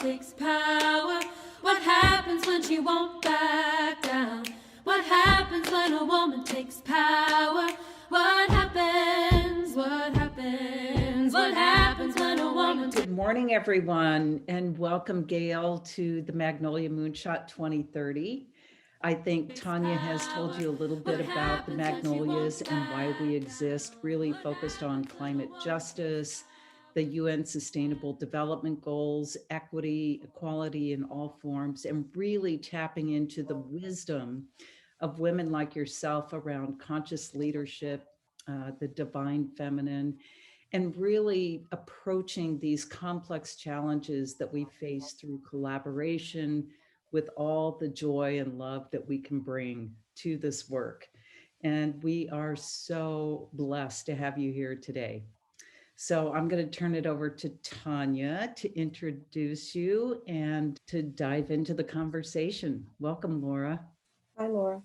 takes power? What happens when she won't back down? What happens when a woman takes power? What happens? What happens? What happens when a woman Good morning, everyone, and welcome, Gail, to the Magnolia Moonshot 2030. I think Tanya has told you a little bit about the Magnolias and why we exist, really focused on climate justice, the UN Sustainable Development Goals, equity, equality in all forms, and really tapping into the wisdom of women like yourself around conscious leadership, the divine feminine, and really approaching these complex challenges that we face through collaboration with all the joy and love that we can bring to this work. And we are so blessed to have you here today. So I'm going to turn it over to Tanya to introduce you and to dive into the conversation. Welcome, Laura. Hi, Laura.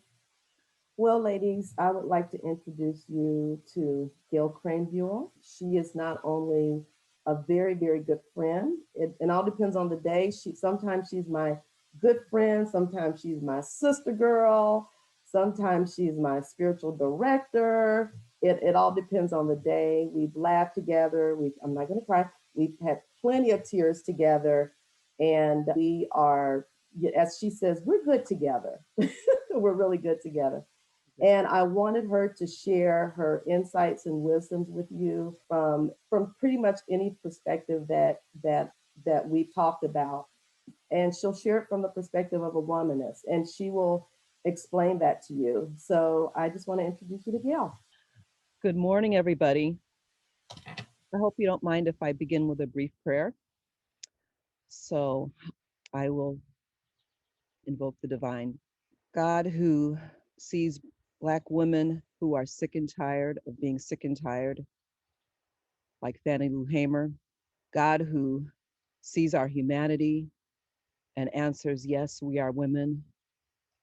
Well, ladies, I would like to introduce you to Gail Krahenbuhl. She is not only a very, very good friend. It all depends on the day. Sometimes she's my good friend. Sometimes she's my sister girl. Sometimes she's my spiritual director. It all depends on the day. We've laughed together. I'm not going to cry. We've had plenty of tears together. And we are, as she says, we're good together. We're really good together. And I wanted her to share her insights and wisdoms with you from pretty much any perspective that we've talked about. And she'll share it from the perspective of a womanist, and she will explain that to you. So I just want to introduce you to Gail. Good morning, everybody. I hope you don't mind if I begin with a brief prayer. So I will invoke the divine. God, who sees Black women who are sick and tired of being sick and tired, like Fannie Lou Hamer. God, who sees our humanity and answers, yes, we are women,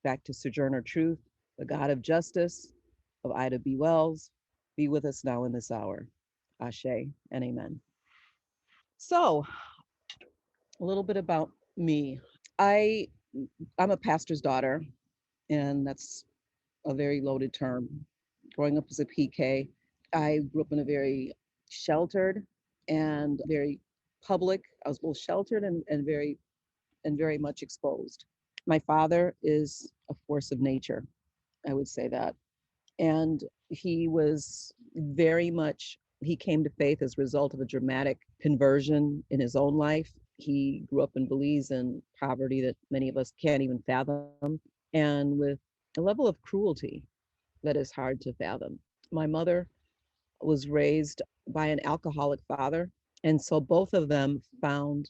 back to Sojourner Truth, the God of justice, of Ida B. Wells, be with us now in this hour. Ashe and amen. So, a little bit about me. I'm a pastor's daughter, and that's a very loaded term. Growing up as a PK, I grew up in a very sheltered and very public. I was both sheltered and very much exposed. My father is a force of nature, I would say that. And he was very much, he came to faith as a result of a dramatic conversion in his own life. He grew up in Belize in poverty that many of us can't even fathom, and with a level of cruelty that is hard to fathom. My mother was raised by an alcoholic father, and so both of them found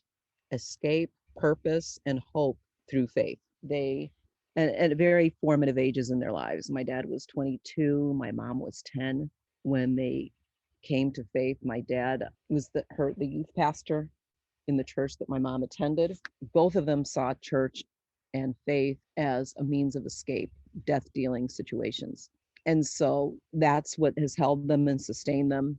escape, purpose, and hope through faith. They at very formative ages in their lives. My dad was 22, my mom was 10 when they came to faith. My dad was the youth pastor in the church that my mom attended. Both of them saw church and faith as a means of escape, death dealing situations. And so that's what has held them and sustained them.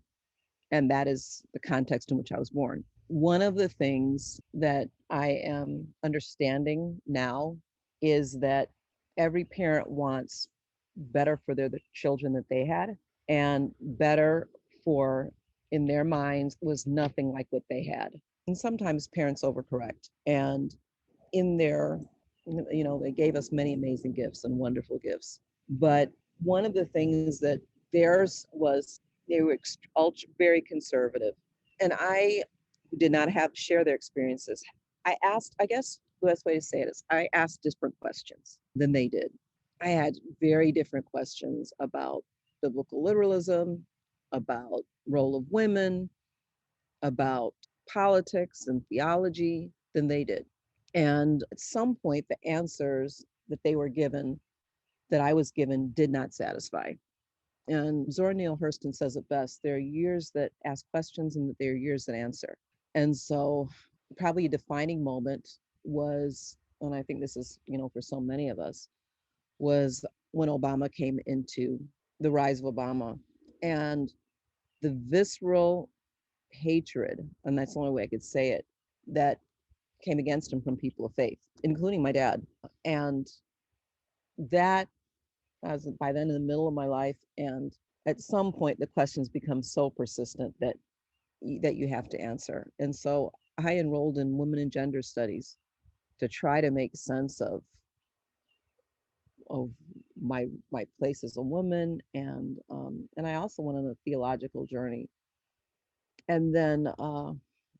And that is the context in which I was born. One of the things that I am understanding now is that every parent wants better for the children that they had, and better for, in their minds, was nothing like what they had. And sometimes parents overcorrect. And in their, they gave us many amazing gifts and wonderful gifts. But one of the things that theirs was, they were very conservative. And I did not have to share their experiences. I guess the best way to say it is, I asked different questions than they did. I had very different questions about biblical literalism, about role of women, about politics and theology than they did. And at some point, the answers that they were given, that I was given, did not satisfy. And Zora Neale Hurston says it best: there are years that ask questions and there are years that answer. And so probably a defining moment was, and I think this is, for so many of us, was when Obama came into the rise of Obama, and the visceral hatred, and that's the only way I could say it, that came against him from people of faith, including my dad. And that, as by then in the middle of my life, and at some point the questions become so persistent that you have to answer. And so I enrolled in women and gender studies to try to make sense of my place as a woman, and I also went on a theological journey. And then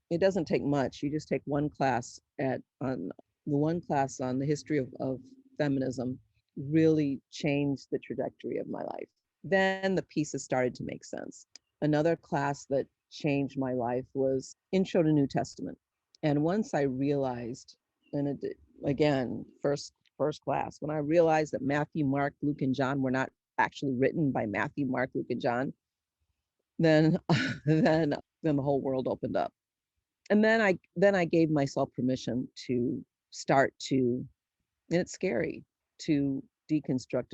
it doesn't take much. You just take one class on the one class on the history of feminism really changed the trajectory of my life. Then the pieces started to make sense. Another class that changed my life was Intro to New Testament. And once I realized, and again, first class, when I realized that Matthew, Mark, Luke, and John were not actually written by Matthew, Mark, Luke, and John, then then the whole world opened up. And then I gave myself permission to start to, and it's scary to deconstruct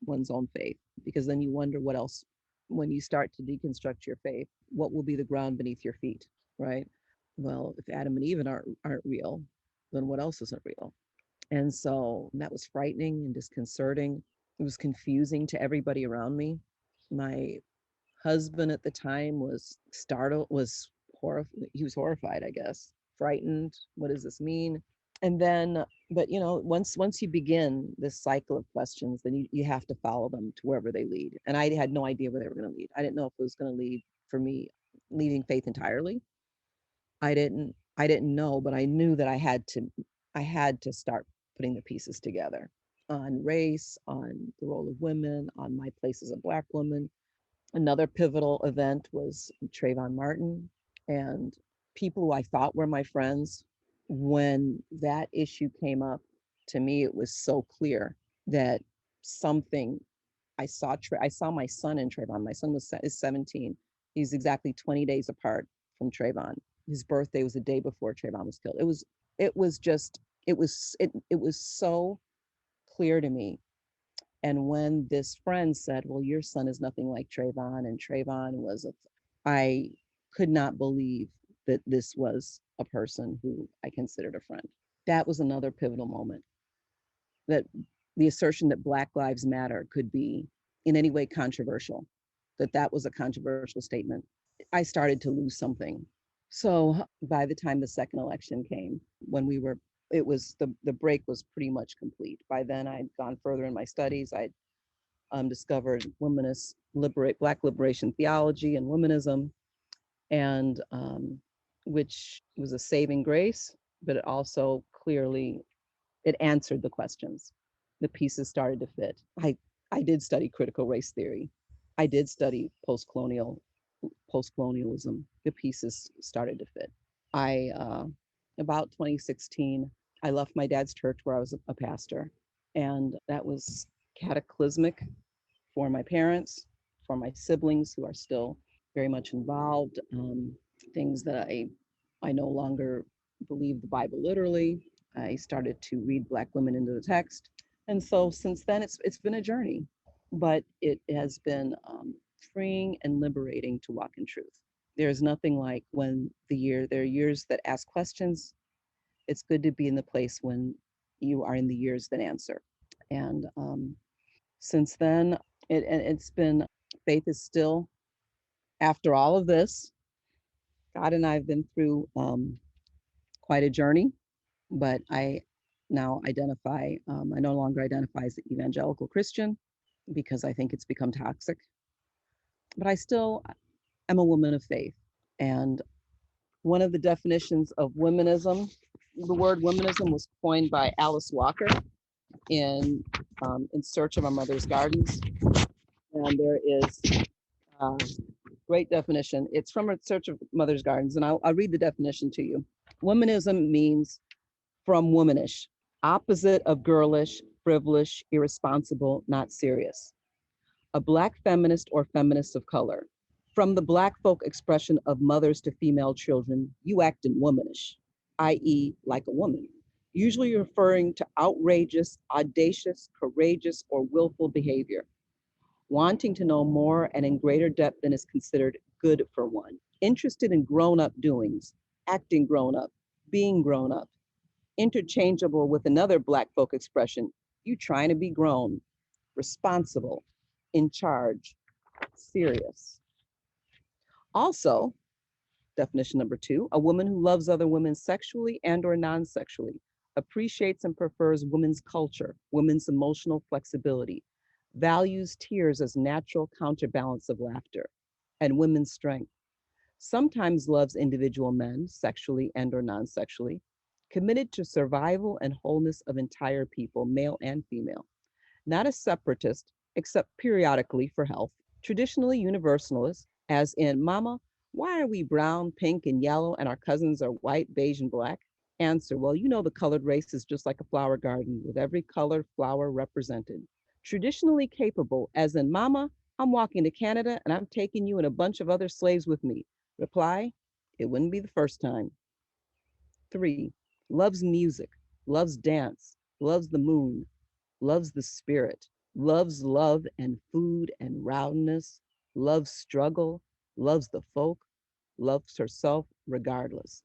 one's own faith, because then you wonder what else, when you start to deconstruct your faith, what will be the ground beneath your feet, right? Well, if Adam and Eve aren't real, then what else isn't real? And so that was frightening and disconcerting. It was confusing to everybody around me. My husband at the time was startled, he was horrified, I guess, frightened. What does this mean? And then, but once you begin this cycle of questions, then you have to follow them to wherever they lead. And I had no idea where they were going to lead. I didn't know if it was going to lead for me leaving faith entirely. I didn't know, but I knew that I had to start putting the pieces together on race, on the role of women, on my place as a Black woman. Another pivotal event was Trayvon Martin, and people who I thought were my friends. When that issue came up, to me, it was so clear that something. I saw my son in Trayvon. My son is 17. He's exactly 20 days apart from Trayvon. His birthday was the day before Trayvon was killed. It was so clear to me. And when this friend said, "Well, your son is nothing like Trayvon, and Trayvon was I could not believe that this was a person who I considered a friend. That was another pivotal moment. That the assertion that Black Lives Matter could be in any way controversial, that was a controversial statement. I started to lose something. So by the time the second election came, it was the break was pretty much complete. By then, I'd gone further in my studies. I'd discovered Black liberation theology and womanism, and which was a saving grace, but it also clearly it answered the questions. The pieces started to fit. I did study critical race theory. I did study post-colonialism. The pieces started to fit. About 2016, I left my dad's church where I was a pastor, and that was cataclysmic for my parents, for my siblings who are still very much involved. Things that I no longer believe the Bible literally. I started to read Black women into the text, and so since then it's been a journey, but it has been freeing and liberating to walk in truth. There's nothing like when there are years that ask questions. It's good to be in the place when you are in the years that answer. And since then, it's been, faith is still, after all of this, God and I have been through quite a journey, but I now I no longer identify as an evangelical Christian because I think it's become toxic. But I still am a woman of faith. And one of the definitions of womanism, the word womanism was coined by Alice Walker in Search of Our Mother's Gardens. And there is a great definition. It's from A Search of Mother's Gardens, and I'll read the definition to you. Womanism means from womanish, opposite of girlish, frivolous, irresponsible, not serious. A Black feminist or feminist of color. From the Black folk expression of mothers to female children, you act in womanish, i.e., like a woman, usually referring to outrageous, audacious, courageous, or willful behavior, wanting to know more and in greater depth than is considered good for one, interested in grown-up doings, acting grown up, being grown up, interchangeable with another Black folk expression, you trying to be grown, responsible, in charge, serious. Also, definition number 2, a woman who loves other women sexually and or non-sexually, appreciates and prefers women's culture, women's emotional flexibility, values tears as natural counterbalance of laughter, and women's strength. Sometimes loves individual men, sexually and or non-sexually, committed to survival and wholeness of entire people, male and female. Not a separatist, except periodically for health. Traditionally universalist, as in, Mama, why are we brown, pink, and yellow, and our cousins are white, beige, and black? Answer, well, you know the colored race is just like a flower garden with every colored flower represented. Traditionally capable, as in, Mama, I'm walking to Canada and I'm taking you and a bunch of other slaves with me. Reply, it wouldn't be the first time. 3, loves music, loves dance, loves the moon, loves the spirit, loves love and food and roundness, loves struggle, loves the folk, loves herself regardless.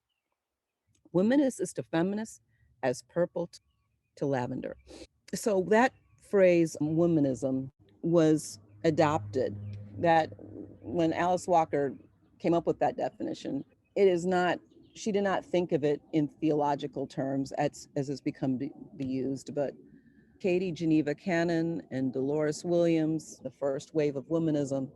Womanist is to feminist as purple to lavender. So that phrase, womanism, was adopted. That when Alice Walker came up with that definition, it is not, she did not think of it in theological terms as it's become be used, but Katie Geneva Cannon and Dolores Williams, the first wave of womanism,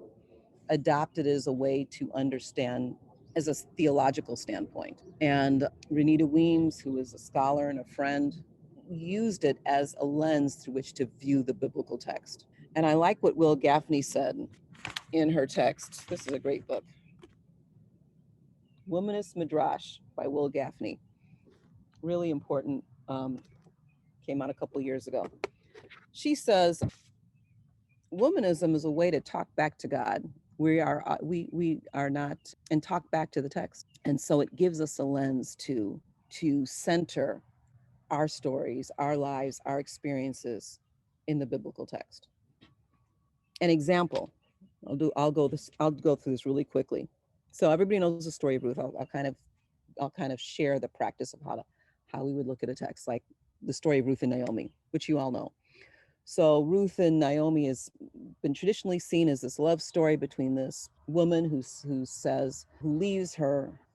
adopted it as a way to understand as a theological standpoint. And Renita Weems, who is a scholar and a friend, used it as a lens through which to view the biblical text. And I like what Will Gaffney said in her text. This is a great book, Womanist Midrash by Will Gaffney. Really important, came out a couple years ago. She says, womanism is a way to talk back to God. We are not, and talk back to the text. And so it gives us a lens to center our stories, our lives, our experiences in the biblical text. An example, I'll go through this really quickly. So everybody knows the story of Ruth. I'll kind of share the practice of how we would look at a text, like the story of Ruth and Naomi, which you all know. So Ruth and Naomi has been traditionally seen as this love story between this woman who leaves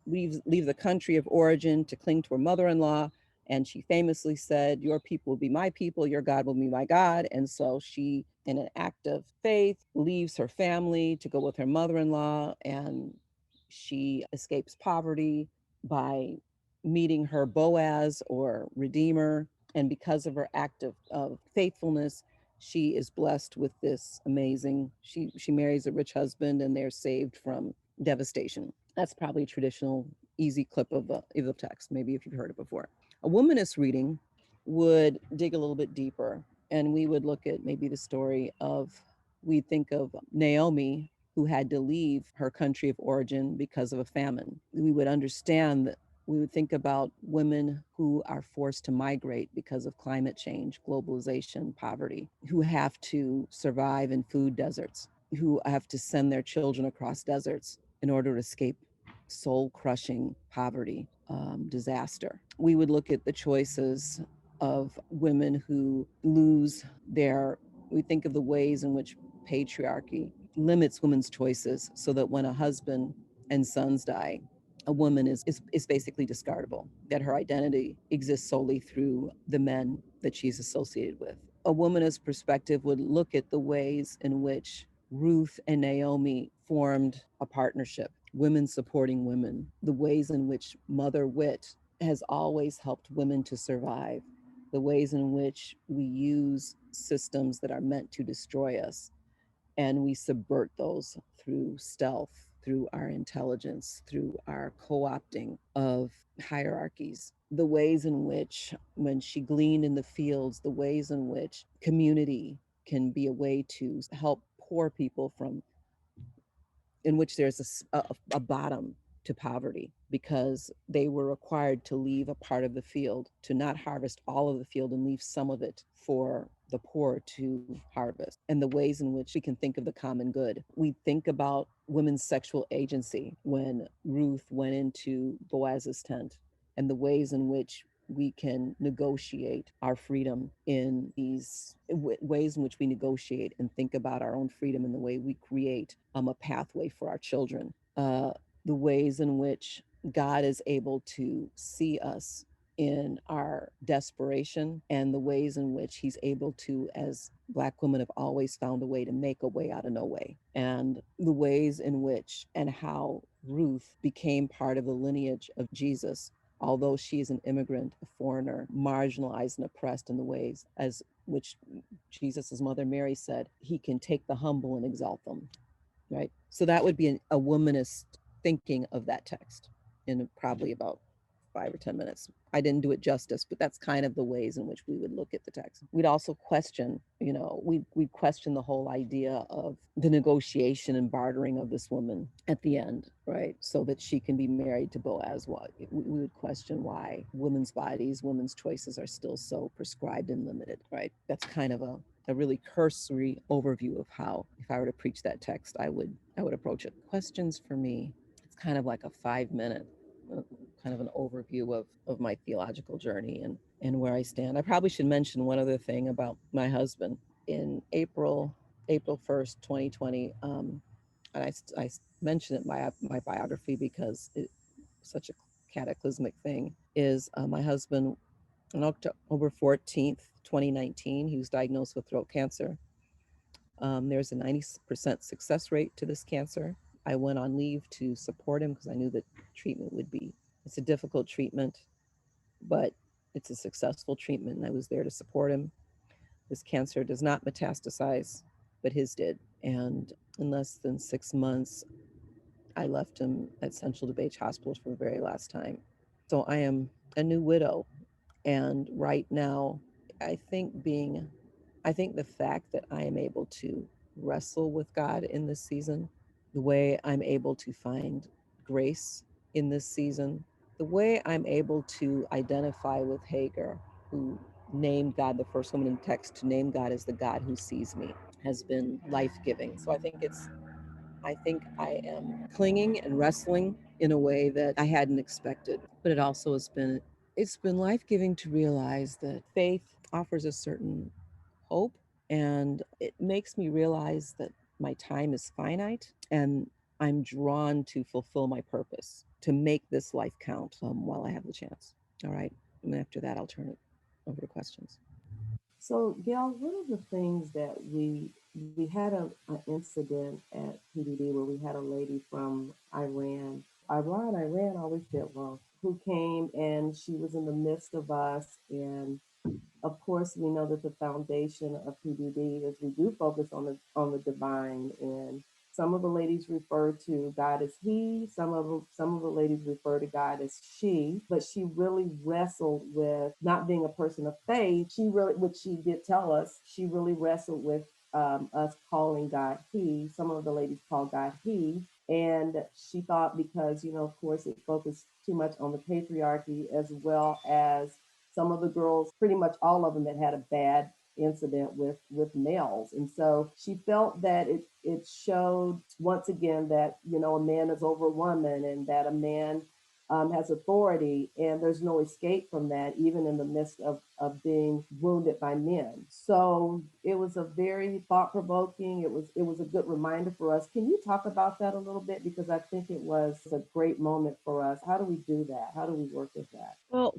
the country of origin to cling to her mother-in-law. And she famously said, your people will be my people, your God will be my God. And so she, in an act of faith, leaves her family to go with her mother-in-law, and she escapes poverty by meeting her Boaz or Redeemer. And because of her act of faithfulness, she is blessed with this amazing, she marries a rich husband and they're saved from devastation. That's probably a traditional, easy clip of the text, maybe if you've heard it before. A womanist reading would dig a little bit deeper, and we would look at maybe the story of, we think of Naomi, who had to leave her country of origin because of a famine. We would understand that we would think about women who are forced to migrate because of climate change, globalization, poverty, who have to survive in food deserts, who have to send their children across deserts in order to escape soul-crushing poverty, disaster. We would look at the choices of women who lose we think of the ways in which patriarchy limits women's choices, so that when a husband and sons die, a woman is basically discardable, that her identity exists solely through the men that she's associated with. A womanist perspective would look at the ways in which Ruth and Naomi formed a partnership, women supporting women, the ways in which Mother Wit has always helped women to survive, the ways in which we use systems that are meant to destroy us, and we subvert those through stealth, through our intelligence, through our co-opting of hierarchies. The ways in which, when she gleaned in the fields, the ways in which community can be a way to help poor people from, in which there's a bottom to poverty, because they were required to leave a part of the field, to not harvest all of the field and leave some of it for the poor to harvest, and the ways in which we can think of the common good. We think about women's sexual agency when Ruth went into Boaz's tent, and the ways in which we can negotiate our freedom in these ways in which we negotiate and think about our own freedom in the way we create a pathway for our children. The ways in which God is able to see us in our desperation, and the ways in which he's able to, as Black women have always found a way to make a way out of no way, and the ways in which and how Ruth became part of the lineage of Jesus, although she is an immigrant, a foreigner, marginalized and oppressed in the ways as which Jesus's mother Mary said, he can take the humble and exalt them, right? So that would be a womanist thinking of that text in probably about 5 or 10 minutes. I didn't do it justice, but that's kind of the ways in which we would look at the text. We'd also question, we'd question the whole idea of the negotiation and bartering of this woman at the end, right? So that she can be married to Boaz. We would question why women's bodies, women's choices are still so prescribed and limited, right? That's kind of a really cursory overview of how, if I were to preach that text, I would approach it. Questions for me? It's kind of like a 5-minute kind of an overview of my theological journey and where I stand. I probably should mention one other thing about my husband. In April 1st, 2020, and I mention it in my biography because it's such a cataclysmic thing, is my husband, on October 14th, 2019, he was diagnosed with throat cancer. There's a 90% success rate to this cancer. I went on leave to support him because I knew that treatment would be, it's a difficult treatment, but it's a successful treatment, and I was there to support him. This cancer does not metastasize, but his did. And in less than 6 months, I left him at Central DeBage Hospital for the very last time. So I am a new widow. And right now, I think the fact that I am able to wrestle with God in this season, the way I'm able to find grace in this season, the way I'm able to identify with Hagar, who named God, the first woman in the text to name God as the God who sees me, has been life-giving. So I think I am clinging and wrestling in a way that I hadn't expected, but it also it's been life-giving to realize that faith offers a certain hope, and it makes me realize that my time is finite and I'm drawn to fulfill my purpose, to make this life count while I have the chance. All right. And after that, I'll turn it over to questions. So, Gail, one of the things that we had an incident at PDD where we had a lady from Iran. Iran always did well, who came and she was in the midst of us. And of course, we know that the foundation of PDD is we do focus on the divine, and some of the ladies refer to God as He. Some of the ladies refer to God as she. But she really wrestled with not being a person of faith. She really, which she did tell us, she really wrestled with us calling God He. Some of the ladies call God He. And she thought because, of course, it focused too much on the patriarchy, as well as some of the girls, pretty much all of them, that had a bad incident with males. And so she felt that it showed once again that, a man is over a woman, and that a man has authority, and there's no escape from that, even in the midst of being wounded by men. So it was a very thought-provoking, it was a good reminder for us. Can you talk about that a little bit? Because I think it was a great moment for us. How do we do that? How do we work with that? Well,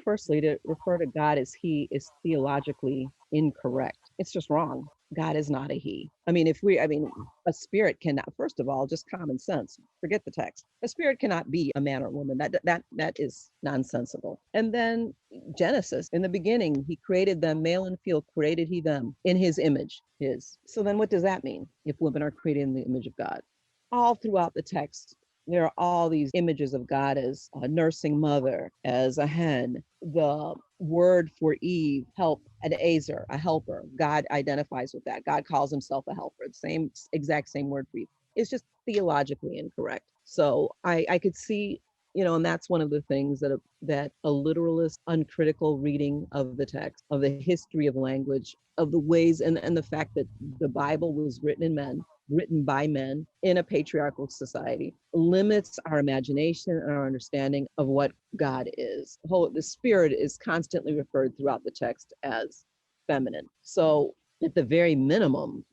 firstly, to refer to God as He is theologically incorrect. It's just wrong. God is not a He. A spirit cannot. First of all, just common sense. Forget the text. A spirit cannot be a man or woman. That is nonsensical. And then Genesis, in the beginning, He created them, male and female, created He them in His image. His. So then, what does that mean? If women are created in the image of God, all throughout the text, there are all these images of God as a nursing mother, as a hen. The word for Eve, help, an azer, a helper. God identifies with that. God calls himself a helper. The exact same word for Eve. It's just theologically incorrect. So I could see, and that's one of the things that a literalist, uncritical reading of the text, of the history of language, of the ways, and the fact that the Bible was written in men, written by men in a patriarchal society, limits our imagination and our understanding of what God is. The spirit is constantly referred throughout the text as feminine. So at the very minimum,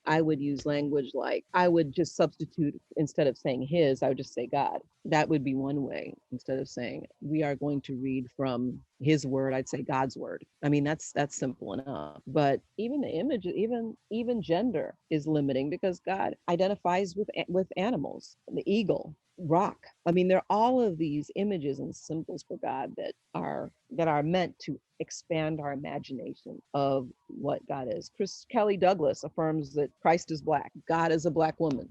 I would use language like, I would just substitute, instead of saying his, I would just say God. That would be one way. Instead of saying we are going to read from his word, I'd say God's word. I mean, that's simple enough. But even the image, even gender is limiting, because God identifies with animals, the eagle, rock. I mean, there are all of these images and symbols for God that are meant to expand our imagination of what God is. Chris Kelly Douglas affirms that Christ is black, God is a black woman.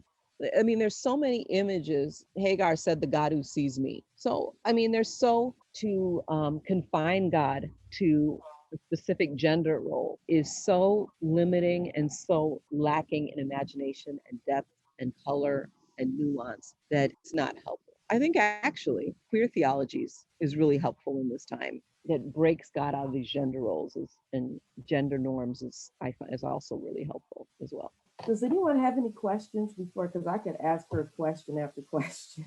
I mean, there's so many images. Hagar said, the God who sees me. So, I mean, to confine God to a specific gender role is so limiting and so lacking in imagination and depth and color and nuance that it's not helpful. I think actually queer theologies is really helpful in this time, that breaks God out of these gender roles and gender norms I find is also really helpful as well. Does anyone have any questions before? Because I could ask her question after question.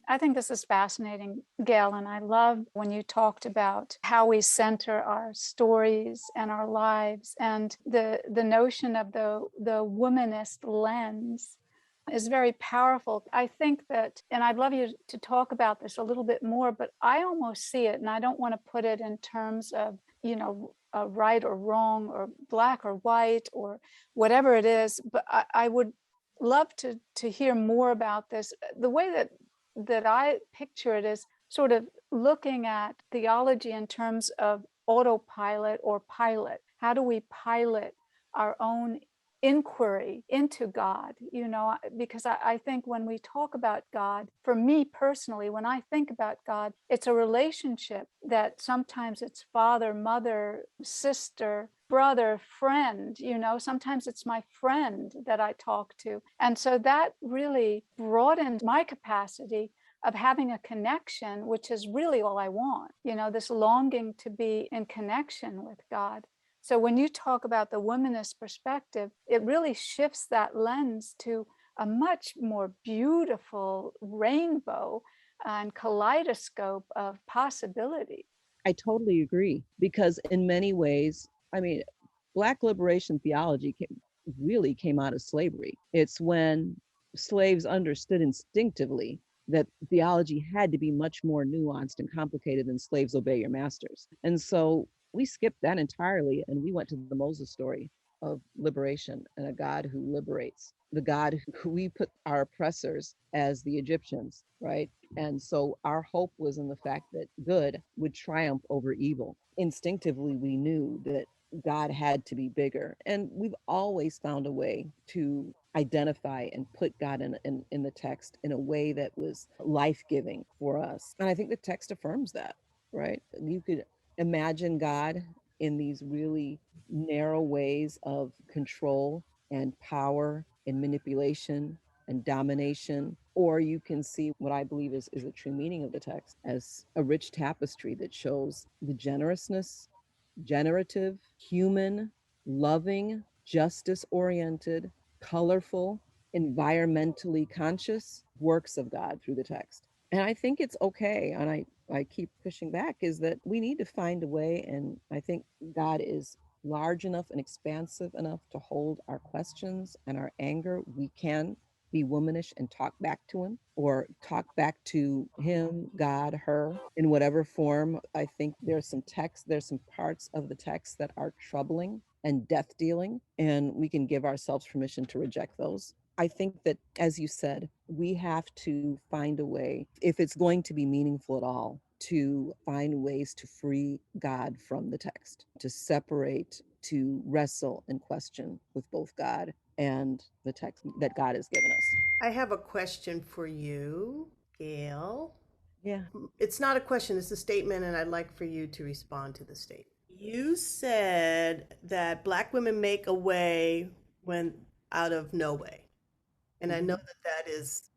I think this is fascinating, Gail, and I love when you talked about how we center our stories and our lives, and the notion of the womanist lens is very powerful. I think that, and I'd love you to talk about this a little bit more, but I almost see it, and I don't want to put it in terms of, right or wrong or black or white or whatever it is, but I would love to hear more about this. The way that I picture it is sort of looking at theology in terms of autopilot or pilot. How do we pilot our own inquiry into God? Because I think when we talk about God, for me personally, when I think about God, it's a relationship that sometimes it's father, mother, sister, brother, friend, sometimes it's my friend that I talk to. And so that really broadened my capacity of having a connection, which is really all I want, this longing to be in connection with God. So when you talk about the womanist perspective, it really shifts that lens to a much more beautiful rainbow and kaleidoscope of possibility. I totally agree, because in many ways, I mean, Black liberation theology really came out of slavery. It's when slaves understood instinctively that theology had to be much more nuanced and complicated than slaves obey your masters. And so we skipped that entirely, and we went to the Moses story of liberation and a God who liberates, the God who we put our oppressors as the Egyptians, right? And so our hope was in the fact that good would triumph over evil. Instinctively, we knew that God had to be bigger. And we've always found a way to identify and put God in the text in a way that was life-giving for us. And I think the text affirms that, right? You could imagine God in these really narrow ways of control and power and manipulation and domination, or you can see what I believe is the true meaning of the text as a rich tapestry that shows the generousness, generative, human, loving, justice oriented, colorful, environmentally conscious works of God through the text. And I think it's okay. And I keep pushing back, is that we need to find a way. And I think God is large enough and expansive enough to hold our questions and our anger. We can be womanish and talk back to him, or talk back to him, God, her, in whatever form. I think there's some parts of the text that are troubling and death dealing, and we can give ourselves permission to reject those. I think that, as you said, we have to find a way, if it's going to be meaningful at all, to find ways to free God from the text, to separate, to wrestle and question with both God and the text that God has given us. I have a question for you, Gail. Yeah. It's not a question, it's a statement, and I'd like for you to respond to the statement. You said that Black women make a way when out of no way. And I know that is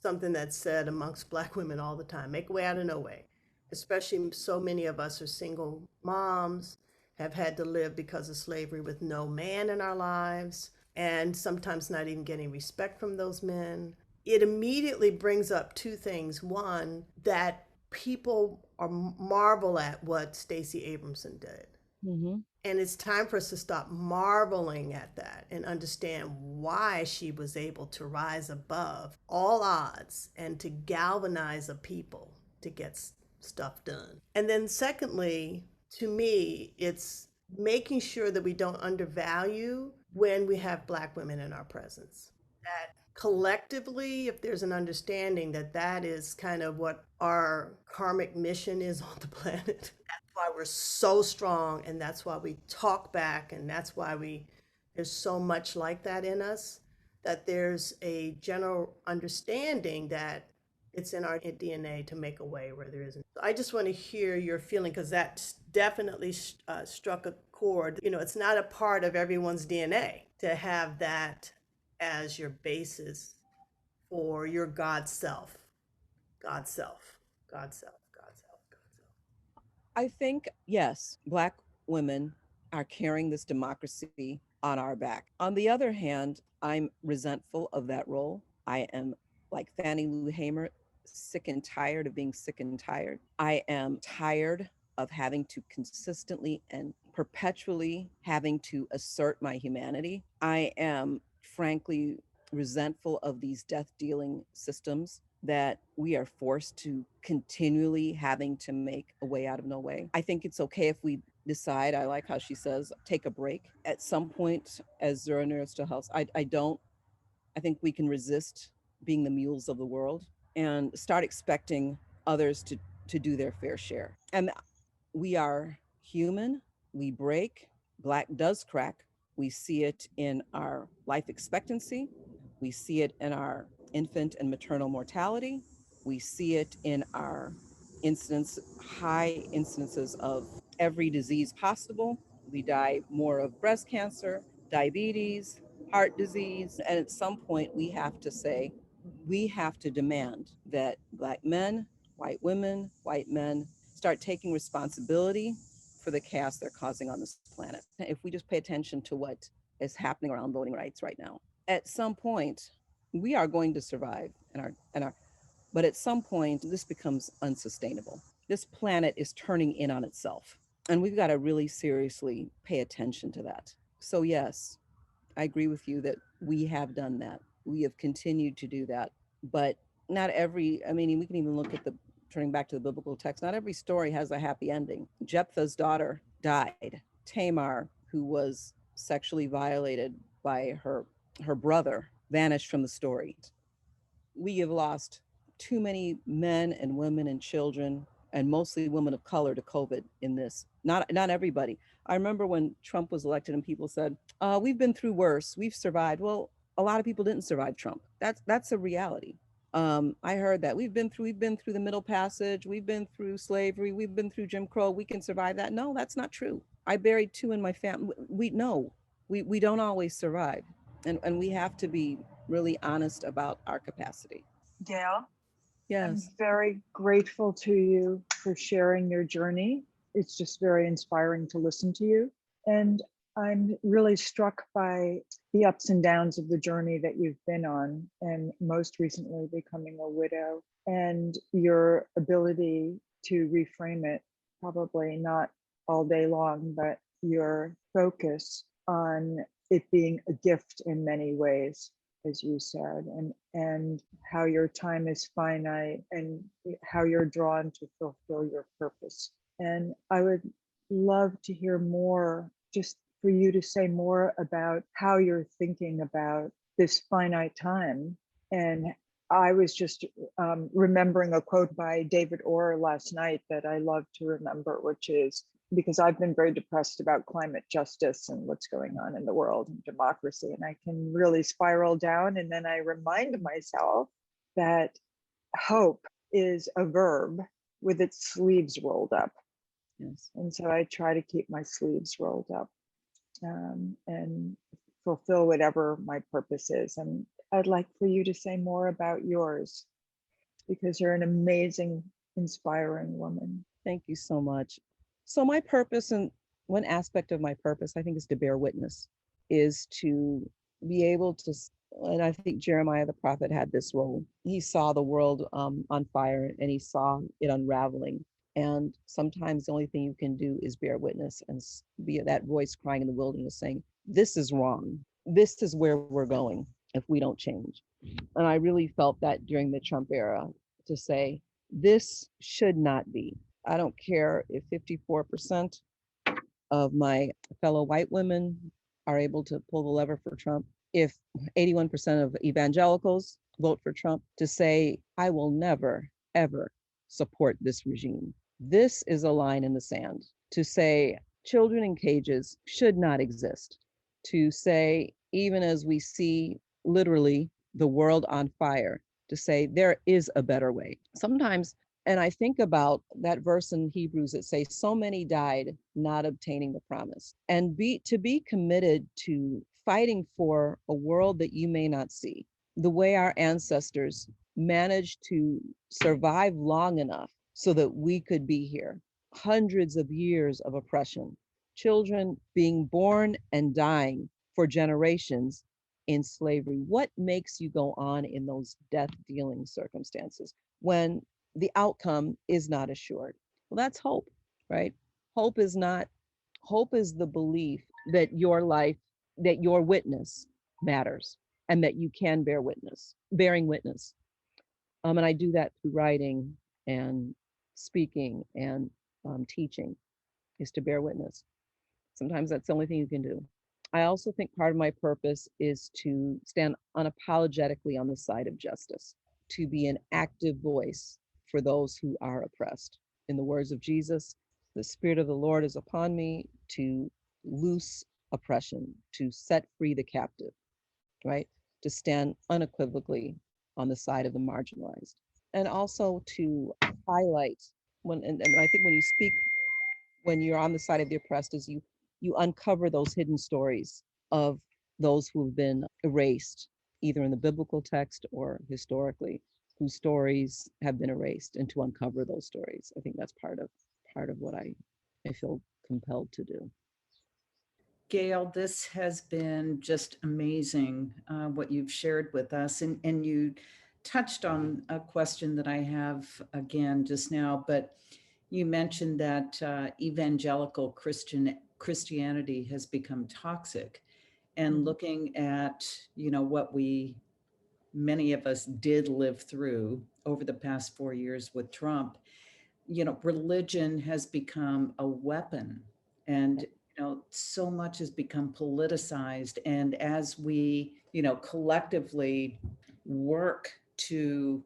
something that's said amongst Black women all the time, make a way out of no way. Especially so many of us are single moms, have had to live because of slavery with no man in our lives. and sometimes not even getting respect from those men. It immediately brings up two things. One, that people are marvel at what Stacey Abramson did. Mm-hmm. And it's time for us to stop marveling at that and understand why she was able to rise above all odds and to galvanize a people to get stuff done. And then, secondly, to me, it's making sure that we don't undervalue when we have Black women in our presence. That collectively, if there's an understanding that that is kind of what our karmic mission is on the planet, why we're so strong, and that's why we talk back, and that's why there's so much like that in us, that there's a general understanding that it's in our DNA to make a way where there isn't. I just want to hear your feeling, because that definitely struck a chord. You know, it's not a part of everyone's DNA to have that as your basis for your God self, God self, God self, God self, God self. I think, yes, Black women are carrying this democracy on our back. On the other hand, I'm resentful of that role. I am, like Fannie Lou Hamer, sick and tired of being sick and tired. I am tired of having to consistently and perpetually having to assert my humanity. I am frankly resentful of these death dealing systems that we are forced to continually having to make a way out of no way. I think it's okay if we decide, I like how she says, take a break at some point as Zora Neale Hull. I think we can resist being the mules of the world and start expecting others to do their fair share. And we are human, we break, Black does crack. We see it in our life expectancy. We see it in our infant and maternal mortality. We see it in our high incidences of every disease possible. We die more of breast cancer, diabetes, heart disease. And at some point, we have to demand that Black men, white women, white men start taking responsibility for the chaos they're causing on this planet. If we just pay attention to what is happening around voting rights right now, at some point, we are going to survive but at some point this becomes unsustainable. This planet is turning in on itself, and we've got to really seriously pay attention to that. So yes, I agree with you that we have done that. We have continued to do that, but not every, I mean, we can even look at turning back to the biblical text, not every story has a happy ending. Jephthah's daughter died. Tamar, who was sexually violated by her brother, vanished from the story. We have lost too many men and women and children, and mostly women of color, to COVID in this. Not everybody. I remember when Trump was elected and people said, we've been through worse, we've survived. Well, a lot of people didn't survive Trump. That's a reality. I heard that we've been through the Middle Passage, we've been through slavery, we've been through Jim Crow, we can survive that. No, that's not true. I buried 2 in my family. We don't always survive. And we have to be really honest about our capacity. Gail, I'm Yes. very grateful to you for sharing your journey. It's just very inspiring to listen to you. And I'm really struck by the ups and downs of the journey that you've been on, and most recently becoming a widow, and your ability to reframe it, probably not all day long, but your focus on it being a gift in many ways, as you said, and how your time is finite and how you're drawn to fulfill your purpose. And I would love to hear more, just for you to say more about how you're thinking about this finite time. And I was just remembering a quote by David Orr last night that I love to remember, which is, because I've been very depressed about climate justice and what's going on in the world and democracy, and I can really spiral down. And then I remind myself that hope is a verb with its sleeves rolled up. Yes. And so I try to keep my sleeves rolled up and fulfill whatever my purpose is. And I'd like for you to say more about yours, because you're an amazing, inspiring woman. Thank you so much. So my purpose, and one aspect of my purpose, I think, is to bear witness, is to be able to, and I think Jeremiah the prophet had this role. He saw the world on fire and he saw it unraveling. And sometimes the only thing you can do is bear witness and be that voice crying in the wilderness saying, this is wrong. This is where we're going if we don't change. And I really felt that during the Trump era to say, this should not be. I don't care if 54% of my fellow white women are able to pull the lever for Trump, if 81% of evangelicals vote for Trump, to say, I will never, ever support this regime. This is a line in the sand. To say children in cages should not exist. To say, even as we see literally the world on fire, to say there is a better way. Sometimes, and I think about that verse in Hebrews that says, so many died not obtaining the promise. And to be committed to fighting for a world that you may not see, the way our ancestors managed to survive long enough so that we could be here. Hundreds of years of oppression, children being born and dying for generations in slavery. What makes you go on in those death-dealing circumstances when the outcome is not assured? Well, that's hope, right? Hope is the belief that your life, that your witness matters and that you can bearing witness. And I do that through writing and speaking and teaching, is to bear witness. Sometimes that's the only thing you can do. I also think part of my purpose is to stand unapologetically on the side of justice, to be an active voice for those who are oppressed. In the words of Jesus, the Spirit of the Lord is upon me to loose oppression, to set free the captive, right? To stand unequivocally on the side of the marginalized. And also to highlight and I think when you speak, when you're on the side of the oppressed, is you uncover those hidden stories of those who have been erased, either in the biblical text or historically, whose stories have been erased, and to uncover those stories. I think that's part of what I feel compelled to do. Gail, this has been just amazing what you've shared with us. And you touched on a question that I have again just now, but you mentioned that evangelical Christianity has become toxic. And looking at, what many of us did live through over the past 4 years with Trump, religion has become a weapon, and so much has become politicized. And as we collectively work to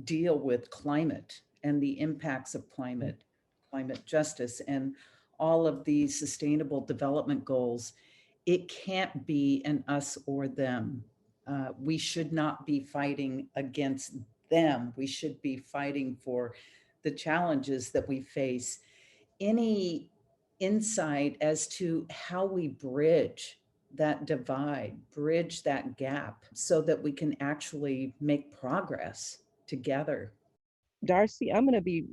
deal with climate and the impacts of climate justice and all of these sustainable development goals, it can't be an us or them. We should not be fighting against them. We should be fighting for the challenges that we face. Any insight as to how we bridge that divide, bridge that gap, so that we can actually make progress together? Darcy, I'm going to be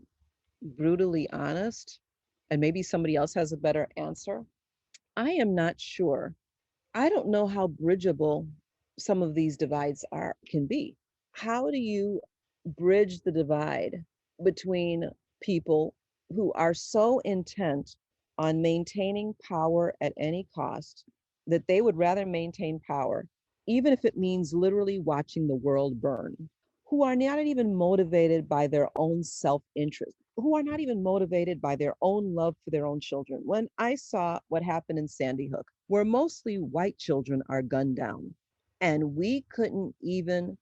brutally honest, and maybe somebody else has a better answer. I am not sure. I don't know how bridgeable some of these divides can be. How do you bridge the divide between people who are so intent on maintaining power at any cost that they would rather maintain power, even if it means literally watching the world burn, who are not even motivated by their own self-interest, who are not even motivated by their own love for their own children? When I saw what happened in Sandy Hook, where mostly white children are gunned down, and we couldn't even,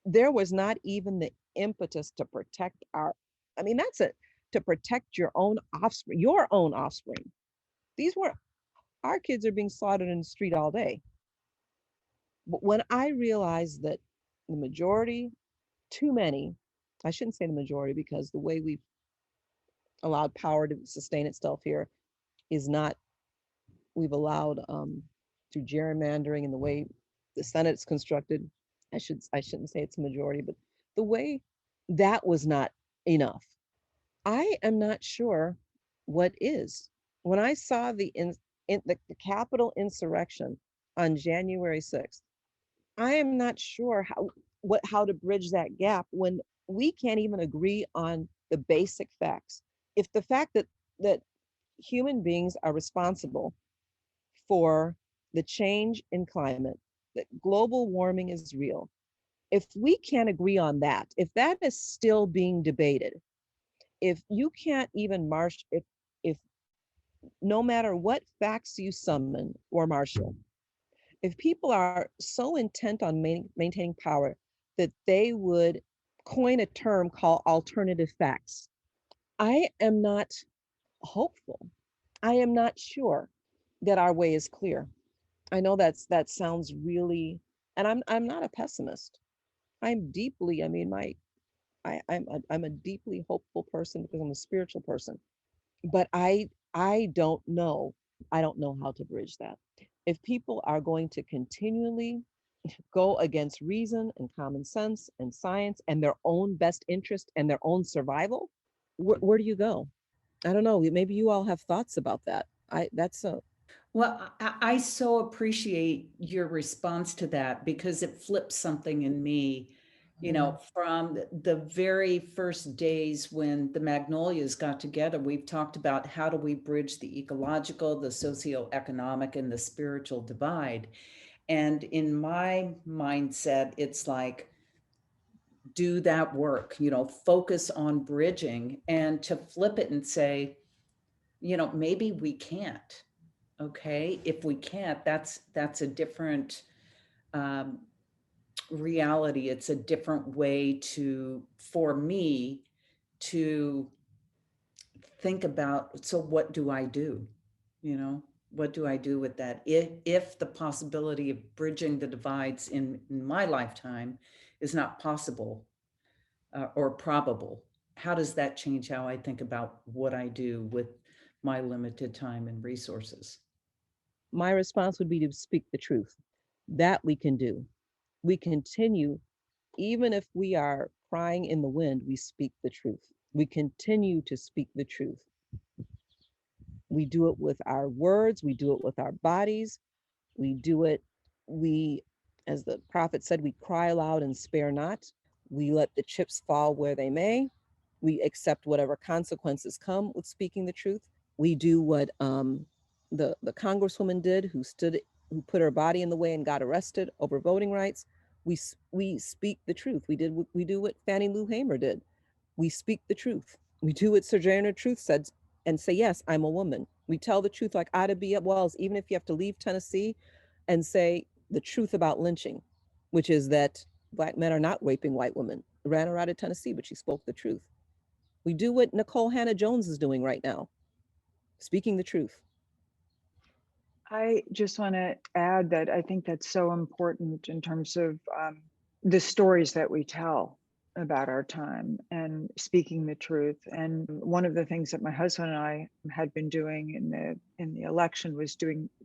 there was not even the impetus to protect that's it, to protect your own offspring. These were, our kids are being slaughtered in the street all day. But when I realized that the majority, too many, I shouldn't say the majority, because the way we've allowed power to sustain itself here is not, we've allowed through gerrymandering and the way the Senate's constructed, I shouldn't say it's a majority, but the way that was not enough. I am not sure what is. When I saw in the Capitol insurrection on January 6th, I am not sure how to bridge that gap when we can't even agree on the basic facts. If the fact that human beings are responsible for the change in climate, that global warming is real, if we can't agree on that, if that is still being debated, if you can't even if no matter what facts you summon or marshal, if people are so intent on maintaining power that they would coin a term called alternative facts, I am not hopeful. I am not sure that our way is clear. I know that sounds really, and I'm not a pessimist. I'm deeply, I mean, I'm a deeply hopeful person because I'm a spiritual person. But I don't know. I don't know how to bridge that. If people are going to continually go against reason and common sense and science and their own best interest and their own survival, where do you go? I don't know. Maybe you all have thoughts about that. That's a Well, I so appreciate your response to that because it flips something in me, from the very first days when the Magnolias got together. We've talked about how do we bridge the ecological, the socioeconomic, and the spiritual divide. And in my mindset, it's like, do that work, focus on bridging, and to flip it and say, maybe we can't. Okay, if we can't, that's a different um, reality. It's a different way for me to think about, so what do I do? What do I do with that? If the possibility of bridging the divides in my lifetime is not possible or probable, how does that change how I think about what I do with my limited time and resources? my response would be to speak the truth. That we can do. We continue, even if we are crying in the wind, we speak the truth. We continue to speak the truth. We do it with our words, we do it with our bodies, we do it, we, as the prophet said, we cry aloud and spare not. We let the chips fall where they may. We accept whatever consequences come with speaking the truth. We do what the congresswoman did, who put her body in the way and got arrested over voting rights. We speak the truth. We do what Fannie Lou Hamer did. We speak the truth. We do what Sojourner Truth said and say, yes, I'm a woman. We tell the truth like Ida B. Wells, even if you have to leave Tennessee, and say the truth about lynching, which is that Black men are not raping white women. Ran her out of Tennessee, but she spoke the truth. We do what Nicole Hannah Jones is doing right now, speaking the truth. I just want to add that I think that's so important in terms of the stories that we tell about our time and speaking the truth. And one of the things that my husband and I had been doing in the election was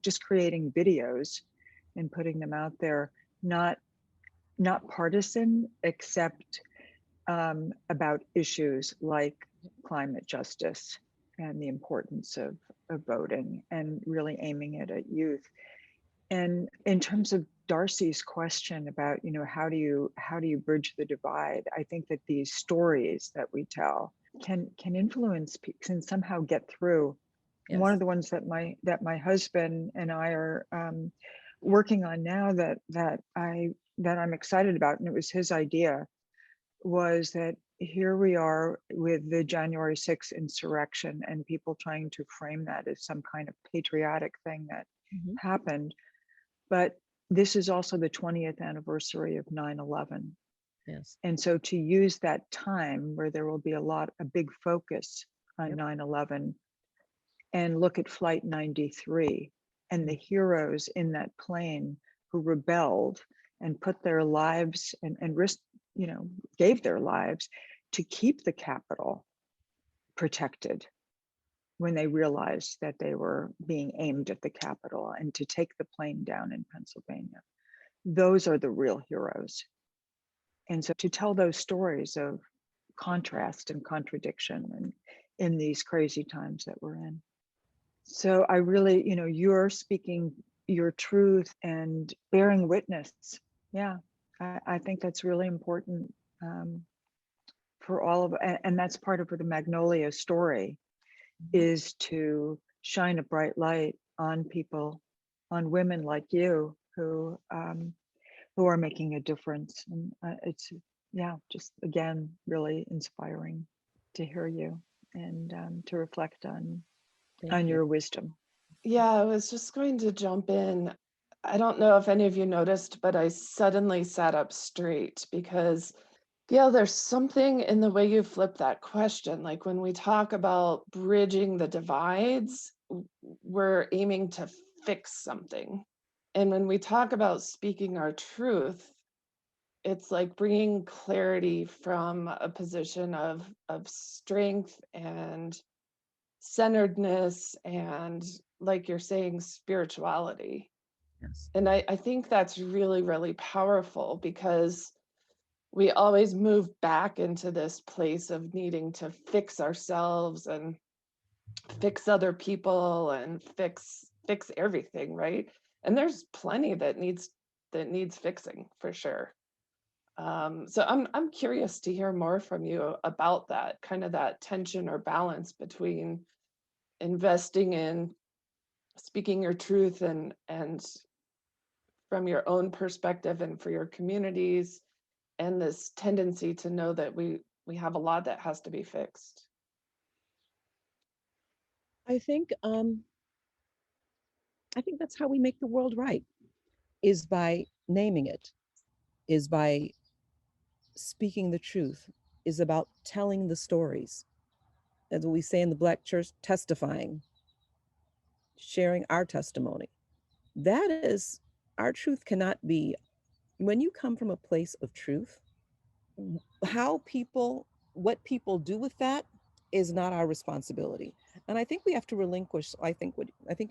just creating videos and putting them out there, not partisan, except about issues like climate justice and the importance of voting, and really aiming it at youth. And in terms of Darcy's question about, how do you bridge the divide? I think that these stories that we tell can influence, can somehow get through. Yes. One of the ones that my husband and I are working on now that I'm excited about, and it was his idea, was that here we are with the January 6th insurrection and people trying to frame that as some kind of patriotic thing that happened. But this is also the 20th anniversary of 9/11. Yes. And so to use that time where there will be a big focus on 9/11, and look at Flight 93 and the heroes in that plane who rebelled and put their lives and risked, gave their lives to keep the Capitol protected when they realized that they were being aimed at the Capitol, and to take the plane down in Pennsylvania. Those are the real heroes. And so to tell those stories of contrast and contradiction and in these crazy times that we're in. So I really, you're speaking your truth and bearing witness. Yeah, I think that's really important for all of, and that's part of the Magnolia story, is to shine a bright light on people, on women like you who are making a difference. And it's, yeah, just again, really inspiring to hear you and to reflect on Thank you. your wisdom. Yeah, I was just going to jump in. I don't know if any of you noticed, but I suddenly sat up straight because, Gail, there's something in the way you flip that question. Like when we talk about bridging the divides, we're aiming to fix something. And when we talk about speaking our truth, it's like bringing clarity from a position of strength and centeredness and, like you're saying, spirituality. Yes. And I think that's really, really powerful because we always move back into this place of needing to fix ourselves and fix other people and fix everything, right? And there's plenty that needs fixing for sure. So I'm curious to hear more from you about that kind of that tension or balance between investing in speaking your truth and from your own perspective and for your communities, and this tendency to know that we have a lot that has to be fixed. I think that's how we make the world right, is by naming it, is by speaking the truth, is about telling the stories. As we say in the Black church, testifying, sharing our testimony. That is, our truth cannot be, when you come from a place of truth, how people, what people do with that is not our responsibility. And I think we have to relinquish, I think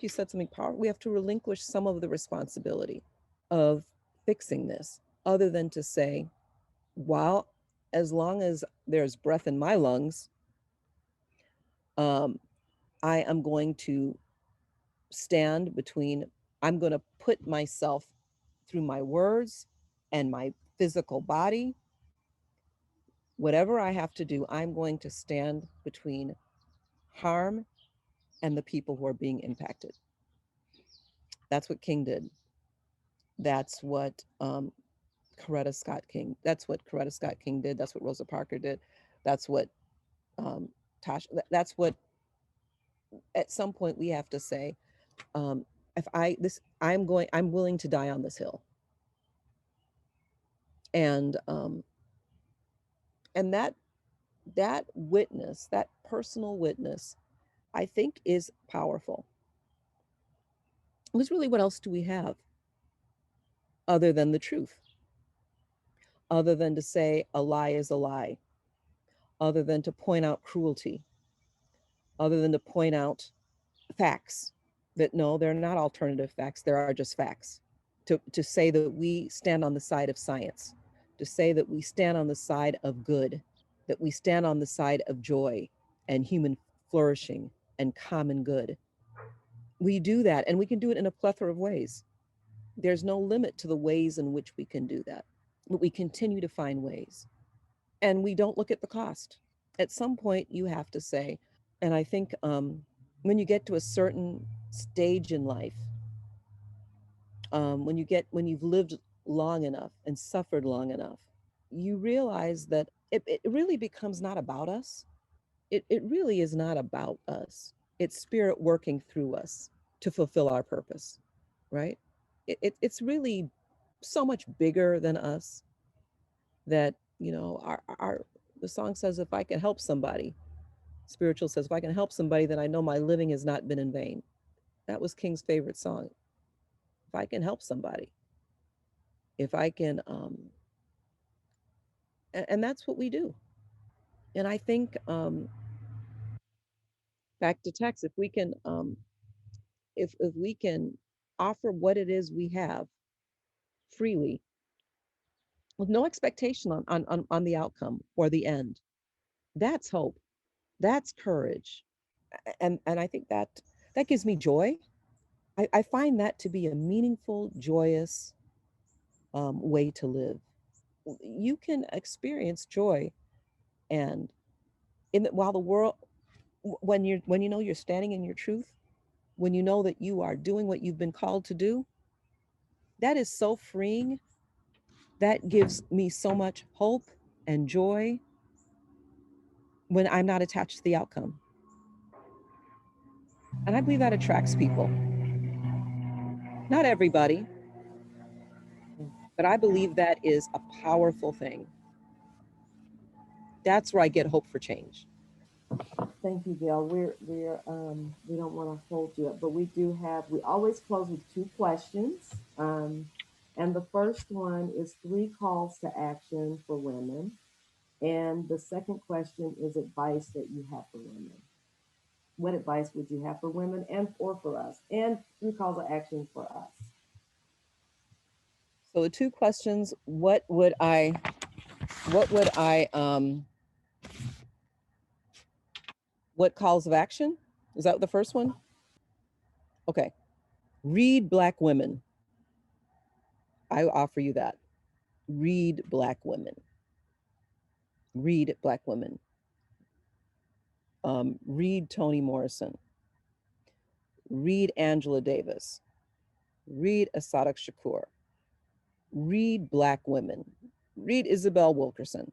you said something powerful. We have to relinquish some of the responsibility of fixing this, other than to say, well, as long as there's breath in my lungs, um, I am going to stand between, I'm going to put myself through my words and my physical body, whatever I have to do, I'm going to stand between harm and the people who are being impacted. That's what King did. That's what Coretta Scott King. That's what Coretta Scott King did. That's what Rosa Parks did. That's what Tasha. That's what. At some point, we have to say, if I'm willing to die on this hill. And and that witness, that personal witness, I think is powerful. Because really, what else do we have other than the truth? Other than to say a lie is a lie, other than to point out cruelty, other than to point out facts that no, they're not alternative facts, there are just facts. To say that we stand on the side of science, to say that we stand on the side of good, that we stand on the side of joy and human flourishing and common good. We do that, and we can do it in a plethora of ways. There's no limit to the ways in which we can do that, but we continue to find ways, and we don't look at the cost. At some point, you have to say, and I think when you get to a certain stage in life, when you've lived long enough and suffered long enough, you realize that it really becomes not about us. It really is not about us. It's spirit working through us to fulfill our purpose, right? It's really so much bigger than us, that, our the song says, if I can help somebody, spiritual says, if I can help somebody, then I know my living has not been in vain. That was King's favorite song. If I can help somebody, if I can, and that's what we do. And I think, back to text, if we can, if we can offer what it is we have freely, with no expectation on the outcome or the end, that's hope, that's courage. And I think that gives me joy. I find that to be a meaningful, joyous way to live. You can experience joy, and while the world, when you know you're standing in your truth, when you know that you are doing what you've been called to do, that is so freeing. That gives me so much hope and joy when I'm not attached to the outcome. And I believe that attracts people. Not everybody, but I believe that is a powerful thing. That's where I get hope for change. Thank you, Gail. We don't want to hold you up, but we always close with two questions. And the first one is 3 calls to action for women. And the second question is advice that you have for women. What advice would you have for women and or for us? And 3 calls to action for us. So the two questions, what calls of action? Is that the first one? Okay. Read Black women. I offer you that. Read Black women. Read Black women. Read Toni Morrison. Read Angela Davis. Read Asada Shakur. Read Black women. Read Isabel Wilkerson.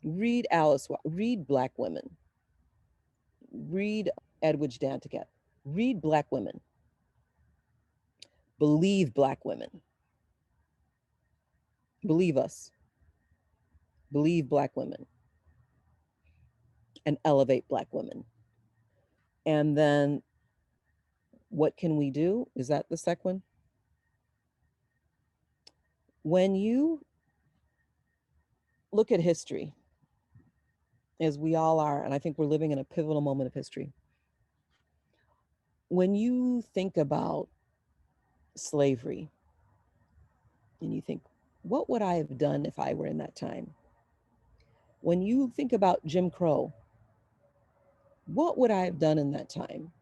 Read Alice. Read Black women. Read Edwidge Danticat. Read Black women. Believe Black women. Believe us. Believe Black women. And elevate Black women. And then what can we do? Is that the second one? When you look at history, as we all are, and I think we're living in a pivotal moment of history, when you think about slavery and you think, what would I have done if I were in that time? When you think about Jim Crow, what would I have done in that time?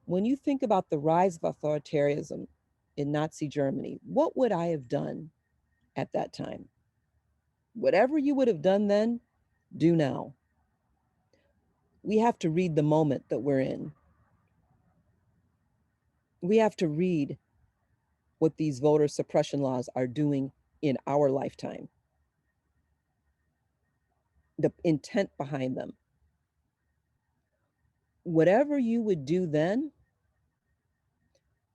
When you think about the rise of authoritarianism in Nazi Germany, what would I have done at that time? Whatever you would have done then, do now. We have to read the moment that we're in. We have to read what these voter suppression laws are doing in our lifetime, the intent behind them. Whatever you would do then,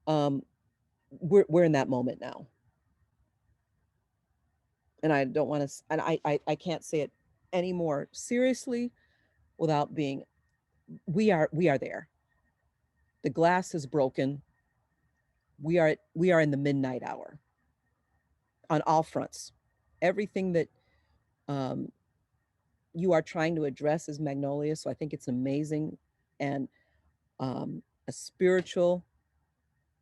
we're in that moment now. And I don't want to, and I can't say it any more seriously without being, we are there. The glass is broken. We are in the midnight hour on all fronts. Everything that you are trying to address is Magnolia. So I think it's amazing and a spiritual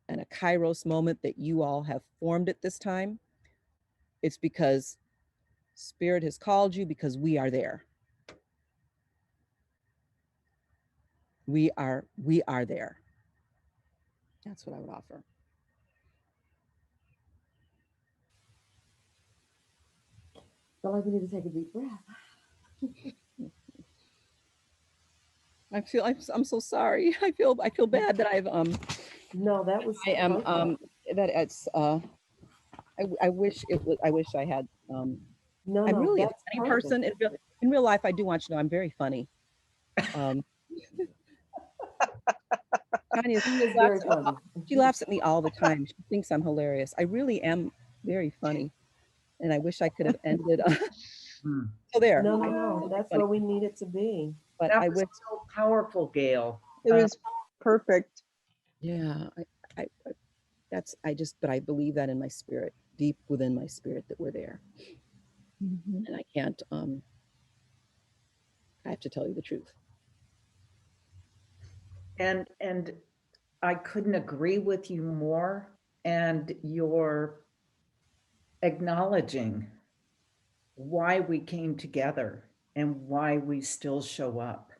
and a Kairos moment that you all have formed at this time. It's because Spirit has called you, because we are there. We are there. That's what I would offer. Feel like we need to take a deep breath. I'm so sorry. I feel bad that I've No, that was I am perfect. that it's I wish I had No, I'm no, really a that's funny perfect. person. In real life, I do want you to know I'm very funny. Tanya, She is very funny. she laughs at me all the time. She thinks I'm hilarious. I really am very funny. And I wish I could have ended. So there. No, no, no. That's Funny. where we need it to be. But That I was wish. so powerful, Gail. It was perfect. Yeah, but I believe that in my spirit, deep within my spirit, that we're there. Mhm. And I can't, I have to tell you the truth. And I couldn't agree with you more. And you're acknowledging why we came together and why we still show up.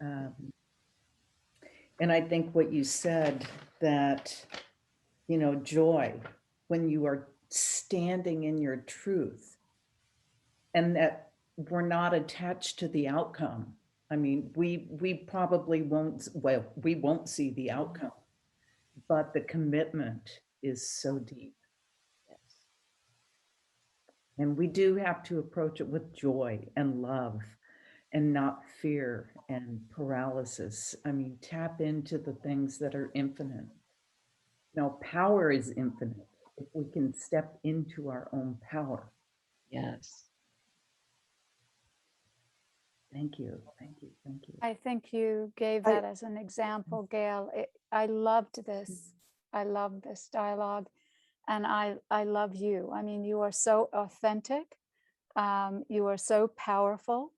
Um, and I think what you said, that, joy, when you are standing in your truth, and that we're not attached to the outcome. I mean, we probably won't, well, we won't see the outcome, but the commitment is so deep. And we do have to approach it with joy and love and not fear and paralysis. I mean, tap into the things that are infinite. Now, power is infinite if we can step into our own power. Yes. Thank you. Thank you. Thank you. I think you gave I- that as an example, Gail. I loved this. I love this dialogue, and I love you. I mean, you are so authentic. You are so powerful.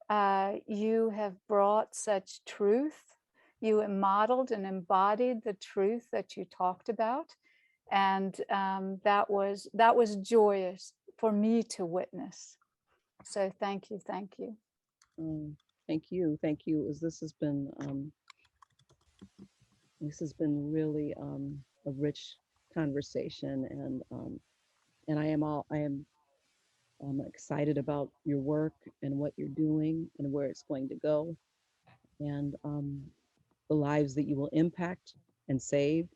You have brought such truth. You modeled and embodied the truth that you talked about, and that was joyous for me to witness. So thank you, thank you. Thank you. Thank you. This has been really a rich conversation, and I am excited about your work and what you're doing and where it's going to go, and the lives that you will impact and save.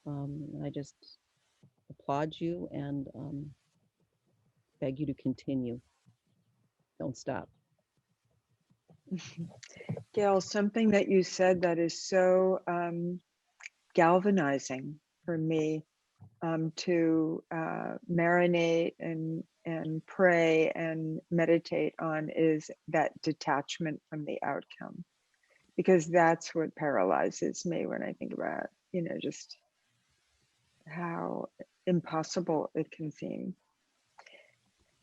I just applaud you and beg you to continue. Don't stop. Gail, something that you said that is so galvanizing for me to marinate and pray and meditate on is that detachment from the outcome, because that's what paralyzes me when I think about, just how impossible it can seem.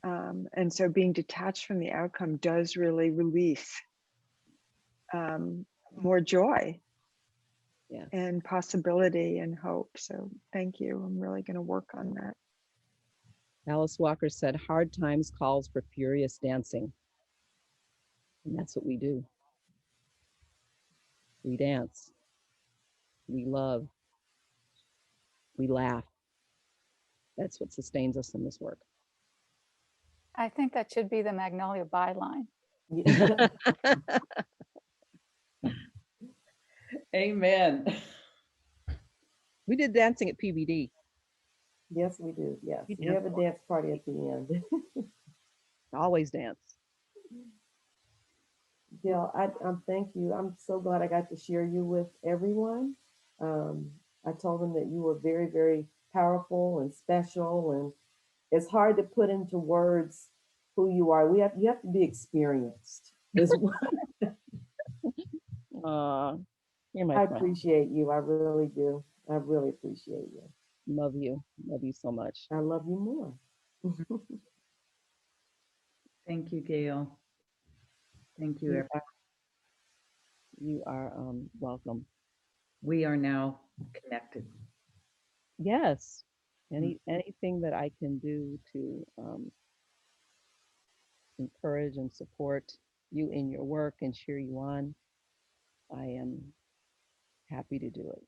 And so being detached from the outcome does really release more joy and possibility and hope. So thank you. I'm really going to work on that. Alice Walker said, hard times calls for furious dancing. And that's what we do. We dance. We love. We laugh. That's what sustains us in this work. I think that should be the Magnolia byline. Amen. We did dancing at PBD. Yes, we do. Yes, We we have a dance. dance party at the end. Always dance. Gail, I thank you. I'm so glad I got to share you with everyone. I told them that you were very, very powerful and special, and it's hard to put into words who you are. You have to be experienced. You're my I friend. appreciate you. I really do. I really appreciate you. Love you. Love you so much. I love you more. Thank you, Gail. Thank you, everyone. You are welcome. We are now connected. Yes. Anything that I can do to encourage and support you in your work and cheer you on, I am happy to do it.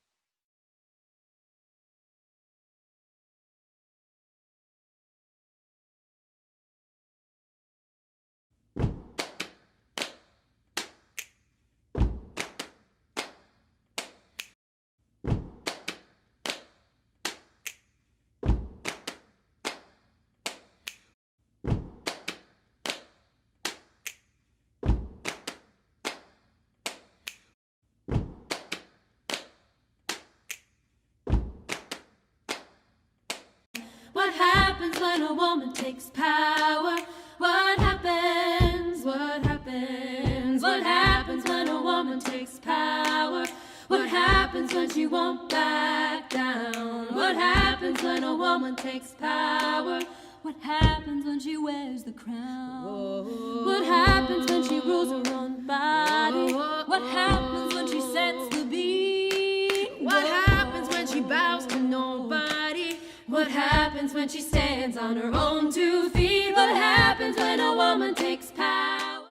What happens when a woman takes power? What happens? What happens? What happens when a woman takes power? What happens when she won't back down? What happens when a woman takes power? What happens when she wears the crown? What happens when she rules her own body? What happens when she sets the beat? What happens when she bows to nobody? What happens when she stands on her own 2 feet? What happens when a woman takes power?